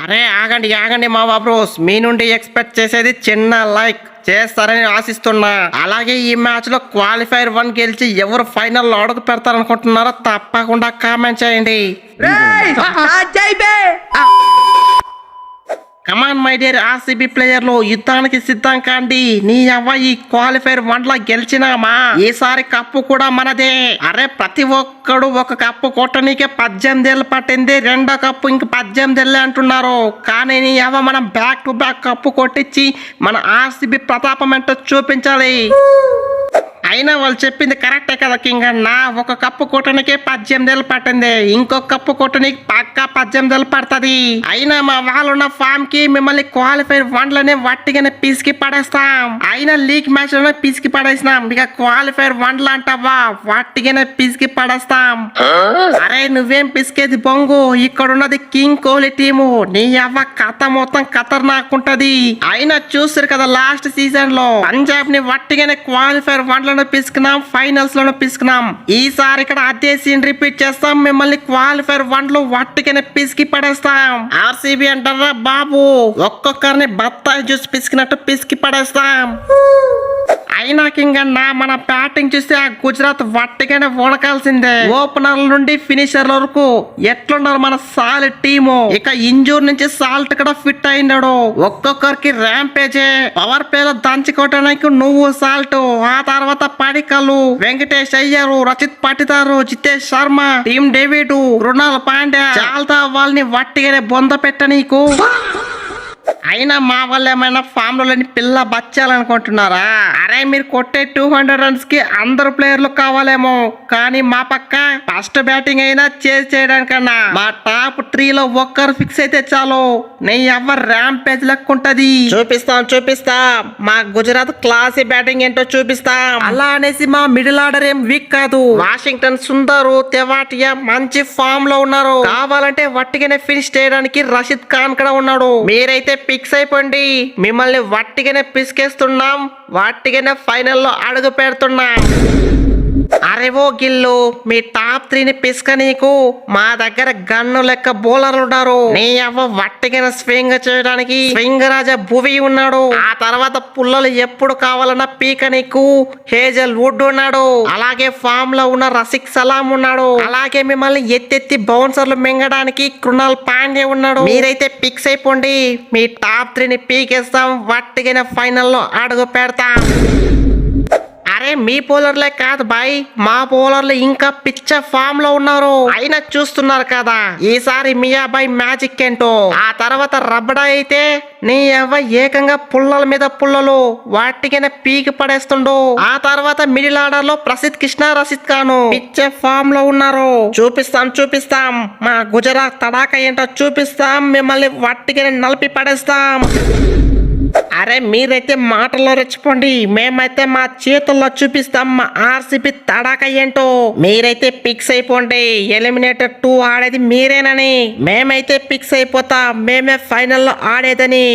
అరే ఆగండి ఆగండి మా బ్రోస్, మీ నుండి ఎక్స్పెక్ట్ చేసేది చిన్న లైక్ చేస్తారని ఆశిస్తున్నా. అలాగే ఈ మ్యాచ్ లో క్వాలిఫైర్ 1 గెలిచి ఎవరు ఫైనల్ లో అడుగు పెడతారనుకుంటున్నారో తప్పకుండా కామెంట్ చేయండి. కమాన్ మై డియర్ ఆర్సీబీ ప్లేయర్లు, యుద్ధానికి సిద్ధం కాండి. నీ అవ్వ ఈ క్వాలిఫైర్ 1 లో గెలిచినామా ఈసారి కప్పు కూడా మనదే. అరే ప్రతి ఒక్కడు ఒక కప్పు కొట్టనీకే 18 ఏళ్ళు పట్టింది, రెండో కప్పు ఇంక 18 ఏళ్ళే అంటున్నారు. కానీ నీ అవ్వ మనం బ్యాక్ టు బ్యాక్ కప్పు కొట్టించి మన ఆర్సీబీ ప్రతాపం ఏంటో చూపించాలి. అయినా వాళ్ళు చెప్పింది కరెక్టే కదా కింగ్ అన్న, ఒక కప్పు కొట్టడానికి 18 ఏళ్ళు పట్టింది, ఇంకొక కప్పు కొట్టడానికి పక్కా 18 ఏళ్ళు పడుతుంది. అయినా మా వాళ్ళున్న ఫామ్ కి మిమ్మల్ని క్వాలిఫైర్ 1 లోనే వట్టిగానే పీసుకి పడేస్తాం. అయినా లీగ్ మ్యాచ్ లోనే పీసుకి పడేసినాం, ఇక క్వాలిఫైర్ 1 లో అంటావా వట్టిగానే పీసుకి పడేస్తాం. అరే నువ్వేం పిసికేది బొంగు, ఇక్కడ ఉన్నది కింగ్ కోహ్లీ టీము, నీ అవ్వ కథ మొత్తం ఖతర్నాకుంటది. అయినా చూస్తారు కదా లాస్ట్ సీజన్ లో పంజాబ్ ని వట్టిగానే క్వాలిఫైర్ 1 లో పిసుకున్నాం, ఫైనల్స్ లోనే పిసుకున్నాం. ఈసారి ఇక్కడ అదే సీన్ రిపీట్ చేస్తాం, మిమ్మల్ని క్వాలిఫైర్ 1 లో వట్టిగానే పిసికి పడేస్తాం. ఆర్సీబీ అంటారా బాబు, ఒక్కొక్కరిని బత్తాయి జ్యూస్ పిసికినట్టు పిసికి పడేస్తాం. అయినా కింగ్ అన్న మన బ్యాటింగ్ చూస్తే ఆ గుజరాత్ వట్టిగానే వణకాల్సిందే. ఓపెనర్ల నుండి ఫినిషర్ల వరకు ఎట్లున్నారు మన సాలిడ్ టీము. ఇక ఇంజూర్ నుంచి సాల్ట్ కూడా ఫిట్ అయినాడు, ఒక్కొక్కరికి ర్యాంపేజే. పవర్ ప్లే లో దంచుకోవడానికి నువ్వు సాల్ట్, ఆ తర్వాత పడికలు, వెంకటేష్ అయ్యారు, రచిత్ పటిదారు, జితేష్ శర్మ, టీమ్ డేవిడ్, రుణాల్ పాండ్యా, చాలతా వాళ్ళని వట్టిగానే బొంద పెట్ట నీకు. అయినా మా వాళ్ళు ఏమైనా ఫామ్ లో పిల్ల బచ్చాలనుకుంటున్నారా? అరే మీరు కొట్టే 200 రన్స్ కి అందరు ప్లేయర్లు కావాలేమో, కానీ మా పక్క ఫస్ట్ బ్యాటింగ్ అయినా చేజ్ చేయడానికన్నా మా టాప్ 3 లో ఒక్కరు ఫిక్స్ అయితే చాలు, నీ ఎవరు ర్యాంపేజ్ లెక్కుంటది. చూపిస్తాం మా గుజరాత్ క్లాసీ బ్యాటింగ్ ఏంటో చూపిస్తాం. అలా అనేసి మా మిడిల్ ఆర్డర్ ఏం వీక్ కాదు. వాషింగ్టన్ సుందరు, తెవాటియా మంచి ఫామ్ లో ఉన్నారు, కావాలంటే వట్టిగానే ఫినిష్ చేయడానికి రషీద్ ఖాన్ కూడా ఉన్నాడు. మీరైతే ఫిక్స్ అయిపోండి, మిమ్మల్ని వట్టిగానే పిసికేస్తున్నాం, వట్టిగానే ఫైనల్లో అడుగు పెడుతున్నాం. అరే ఓ గిల్లు, మీ టాప్ 3 ని పిసుక నీకు మా దగ్గర గన్ను లెక్క బౌలర్లు ఉన్నారు. నీ అవ్వ వట్టిగానే స్వింగ్ చేయడానికి స్వింగ్ రాజా భువి ఉన్నాడు. ఆ తర్వాత పుల్లలు ఎప్పుడు కావాలన్నా పీక నీకు హేజల్ వుడ్ ఉన్నాడు. అలాగే ఫామ్ లో ఉన్న రసిక్ సలాం ఉన్నాడు. అలాగే మిమ్మల్ని ఎత్తెత్తి బౌన్సర్లు మింగడానికి కృణాల్ పాండ్యా ఉన్నాడు. మీరైతే ఫిక్స్ అయిపోండి, మీ టాప్ 3 ని పీకేస్తాం, వట్టిగానే ఫైనల్లో అడుగు పెడతాం. అరే మీ బౌలర్లే కాదు బాయ్, మా బౌలర్లు ఇంకా పిచ్చ ఫామ్ లో ఉన్నారు. అయినా చూస్తున్నారు కదా ఈసారి మియాబాయ్ మ్యాజిక్ ఏంటో. ఆ తర్వాత రబ్బడా అయితే నీ అవ్వ ఏకంగా పుల్లల మీద పుల్లలు వాటికైనా పీకి పడేస్తుండు. ఆ తర్వాత మిడిల్ ఆర్డర్ లో ప్రసిద్ధ్ కృష్ణ, రషీద్ ఖాన్ పిచ్చ ఫామ్ లో ఉన్నారు. చూపిస్తాం మా గుజరాత్ తడాక ఏంటో చూపిస్తాం, మిమ్మల్ని వాటికైనా నలిపి పడేస్తాం. అరే మీరైతే మాటల్లో రెచ్చిపోండి, మేమైతే మా చేతుల్లో చూపిస్తాం మా ఆర్సీబీ తడాక ఏంటో. మీరైతే ఫిక్స్ అయిపోండి, ఎలిమినేటర్ 2 ఆడేది మీరేనని. మేమైతే ఫిక్స్ అయిపోతాం, మేమే ఫైనల్లో ఆడేదని.